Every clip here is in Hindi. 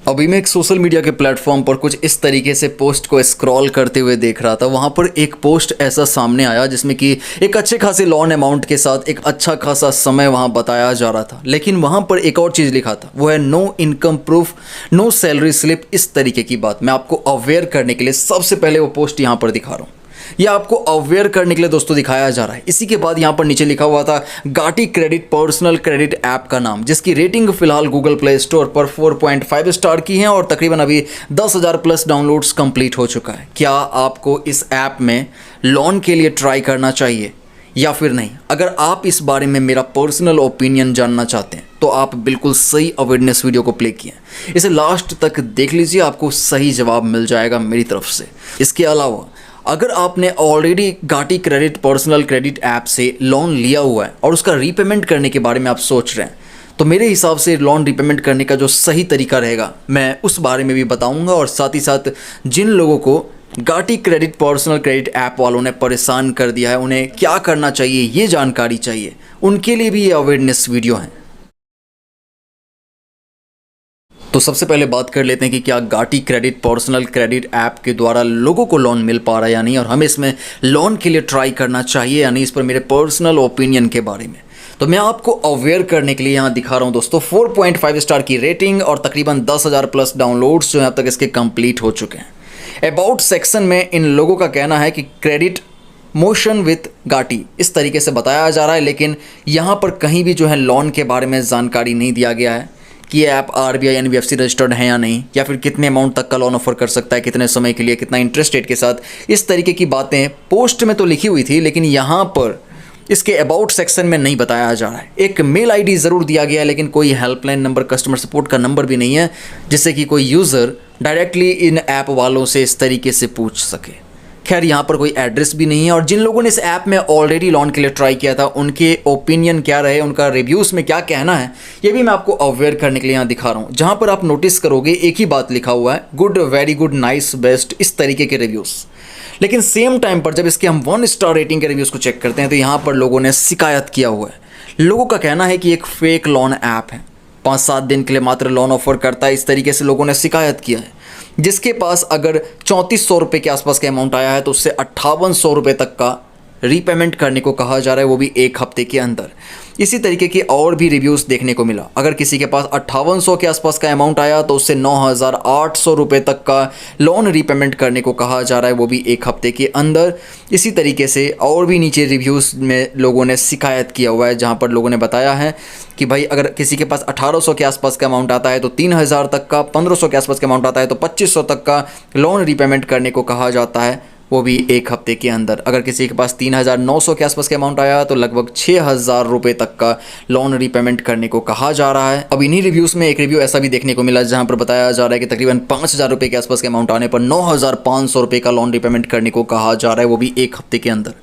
अभी मैं एक सोशल मीडिया के प्लेटफॉर्म पर कुछ इस तरीके से पोस्ट को स्क्रॉल करते हुए देख रहा था। वहाँ पर एक पोस्ट ऐसा सामने आया जिसमें कि एक अच्छे खासे लोन अमाउंट के साथ एक अच्छा खासा समय वहाँ बताया जा रहा था, लेकिन वहाँ पर एक और चीज़ लिखा था, वो है no income proof, no salary slip. इस तरीके की बात मैं आपको अवेयर करने के लिए सबसे पहले वो पोस्ट यहाँ पर दिखा रहा हूँ। यह आपको अवेयर करने के लिए दोस्तों दिखाया जा रहा है। इसी के बाद यहाँ पर नीचे लिखा हुआ था गाटी क्रेडिट पर्सनल क्रेडिट ऐप का नाम, जिसकी रेटिंग फिलहाल गूगल प्ले स्टोर पर 4.5 स्टार की है और तकरीबन अभी 10,000 प्लस डाउनलोड्स कंप्लीट हो चुका है। क्या आपको इस ऐप में लोन के लिए ट्राई करना चाहिए या फिर नहीं? अगर आप इस बारे में मेरा पर्सनल ओपिनियन जानना चाहते हैं तो आप बिल्कुल सही अवेयरनेस वीडियो को प्ले किए, इसे लास्ट तक देख लीजिए, आपको सही जवाब मिल जाएगा मेरी तरफ से। इसके अलावा अगर आपने ऑलरेडी गाटी क्रेडिट पर्सनल क्रेडिट ऐप से लोन लिया हुआ है और उसका रीपेमेंट करने के बारे में आप सोच रहे हैं, तो मेरे हिसाब से लोन रीपेमेंट करने का जो सही तरीका रहेगा मैं उस बारे में भी बताऊंगा। और साथ ही साथ जिन लोगों को गाटी क्रेडिट पर्सनल क्रेडिट ऐप वालों ने परेशान कर दिया है, उन्हें क्या करना चाहिए ये जानकारी चाहिए, उनके लिए भी ये अवेयरनेस वीडियो है। तो सबसे पहले बात कर लेते हैं कि क्या गाटी क्रेडिट पर्सनल क्रेडिट ऐप के द्वारा लोगों को लोन मिल पा रहा है या नहीं, और हमें इसमें लोन के लिए ट्राई करना चाहिए या नहीं, इस पर मेरे पर्सनल ओपिनियन के बारे में। तो मैं आपको अवेयर करने के लिए यहाँ दिखा रहा हूँ दोस्तों 4.5 स्टार की रेटिंग और तकरीबन 10,000 प्लस डाउनलोड्स जो हैं अब तक इसके कंप्लीट हो चुके हैं। अबाउट सेक्शन में इन लोगों का कहना है कि क्रेडिट मोशन विथ गाटी इस तरीके से बताया जा रहा है, लेकिन यहाँ पर कहीं भी जो है लोन के बारे में जानकारी नहीं दिया गया है कि ये ऐप RBI NBFC रजिस्टर्ड है या नहीं, या फिर कितने अमाउंट तक का लोन ऑफर कर सकता है, कितने समय के लिए, कितना इंटरेस्ट रेट के साथ। इस तरीके की बातें पोस्ट में तो लिखी हुई थी, लेकिन यहाँ पर इसके अबाउट सेक्शन में नहीं बताया जा रहा है। एक मेल ID ज़रूर दिया गया है, लेकिन कोई हेल्पलाइन नंबर, कस्टमर सपोर्ट का नंबर भी नहीं है जिससे कि कोई यूज़र डायरेक्टली इन ऐप वालों से इस तरीके से पूछ सके। खैर यहाँ पर कोई एड्रेस भी नहीं है। और जिन लोगों ने इस ऐप में ऑलरेडी लोन के लिए ट्राई किया था, उनके ओपिनियन क्या रहे, उनका रिव्यूज़ में क्या कहना है, ये भी मैं आपको अवेयर करने के लिए यहाँ दिखा रहा हूँ। जहाँ पर आप नोटिस करोगे एक ही बात लिखा हुआ है, good, very good, nice, best, इस तरीके के रिव्यूज़। लेकिन सेम टाइम पर जब इसके हम 1 स्टार रेटिंग के रिव्यूज़ को चेक करते हैं तो यहाँ पर लोगों ने शिकायत किया हुआ है। लोगों का कहना है कि एक फेक लोन ऐप है, 5-7 दिन के लिए मात्र लोन ऑफर करता है, इस तरीके से लोगों ने शिकायत किया है। जिसके पास अगर 3400 रुपये के आसपास का अमाउंट आया है तो उससे 5800 रुपये तक का रीपेमेंट करने को कहा जा रहा है, वो भी 1 हफ्ते के अंदर। इसी तरीके के और भी रिव्यूज़ देखने को मिला। अगर किसी के पास 5800 के आसपास का अमाउंट आया तो उससे 9,800 रुपये तक का लोन रीपेमेंट करने को कहा जा रहा है, वो भी 1 हफ्ते के अंदर। इसी तरीके से और भी नीचे रिव्यूज़ में लोगों ने शिकायत किया हुआ है, जहाँ पर लोगों ने बताया है कि भाई अगर किसी के पास 1800 के आसपास का अमाउंट आता है तो 3000 तक का, 1500 के आसपास का अमाउंट आता है तो 2500 तक का लोन रीपेमेंट करने को कहा जाता है, वो भी 1 हफ्ते के अंदर। अगर किसी के पास 3,900 के आसपास का अमाउंट आया तो लगभग 6,000 रुपये तक का लोन रीपेमेंट करने को कहा जा रहा है। अब इन्हीं रिव्यूज़ में एक रिव्यू ऐसा भी देखने को मिला जहां पर बताया जा रहा है कि तकरीबन 5,000 रुपये के आसपास के अमाउंट आने पर 9,500 रुपये का लोन रीपेमेंट करने को कहा जा रहा है, वो भी 1 हफ्ते के अंदर।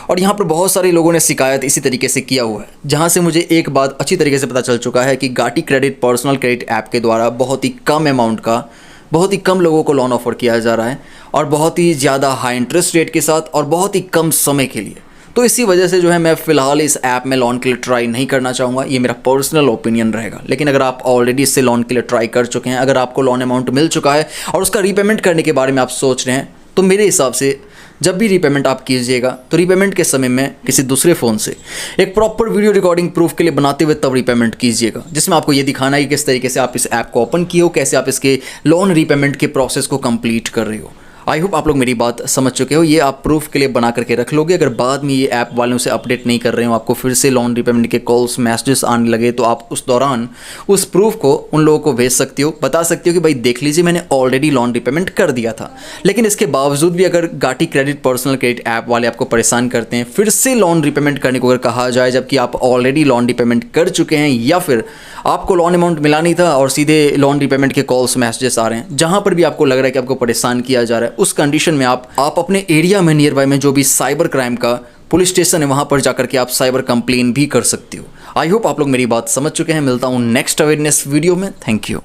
और यहाँ पर बहुत सारे लोगों ने शिकायत इसी तरीके से किया हुआ है, जहाँ से मुझे एक बात अच्छी तरीके से पता चल चुका है कि गाटी क्रेडिट पर्सनल क्रेडिट ऐप के द्वारा बहुत ही कम अमाउंट का, बहुत ही कम लोगों को लोन ऑफर किया जा रहा है और बहुत ही ज़्यादा हाई इंटरेस्ट रेट के साथ और बहुत ही कम समय के लिए। तो इसी वजह से जो है मैं फ़िलहाल इस ऐप में लोन के लिए ट्राई नहीं करना चाहूँगा, ये मेरा पर्सनल ओपिनियन रहेगा। लेकिन अगर आप ऑलरेडी इससे लोन के लिए ट्राई कर चुके हैं, अगर आपको लोन अमाउंट मिल चुका है और उसका रीपेमेंट करने के बारे में आप सोच रहे हैं, तो मेरे हिसाब से जब भी रीपेमेंट आप कीजिएगा तो रीपेमेंट के समय में किसी दूसरे फ़ोन से एक प्रॉपर वीडियो रिकॉर्डिंग प्रूफ के लिए बनाते हुए तब रीपेमेंट कीजिएगा, जिसमें आपको ये दिखाना है कि किस तरीके से आप इस ऐप को ओपन किए हो, कैसे आप इसके लोन रीपेमेंट के प्रोसेस को कंप्लीट कर रहे हो। आई होप आप लोग मेरी बात समझ चुके हो। ये आप प्रूफ के लिए बना करके रख लोगे। अगर बाद में ये ऐप वालों से अपडेट नहीं कर रहे हो, आपको फिर से लोन रीपेमेंट के कॉल्स, मैसेजेस आने लगे, तो आप उस दौरान उस प्रूफ को उन लोगों को भेज सकते हो, बता सकते हो कि भाई देख लीजिए मैंने ऑलरेडी लोन रीपेमेंट कर दिया था। लेकिन इसके बावजूद भी अगर गाटी क्रेडिट पर्सनल क्रेडिट ऐप वाले आपको परेशान करते हैं, फिर से लोन रीपेमेंट करने को अगर कहा जाए जबकि आप ऑलरेडी लोन रीपेमेंट कर चुके हैं, या फिर आपको लोन अमाउंट मिला नहीं था और सीधे लोन रीपेमेंट के कॉल्स, मैसेजेस आ रहे हैं, जहाँ पर भी आपको लग रहा है कि आपको परेशान किया जा रहा है, उस कंडीशन में आप अपने एरिया में नियर बाय में जो भी साइबर क्राइम का पुलिस स्टेशन है वहां पर जाकर के आप साइबर कंप्लेन भी कर सकते हो। आई होप आप लोग मेरी बात समझ चुके हैं। मिलता हूं नेक्स्ट अवेयरनेस वीडियो में। Thank you.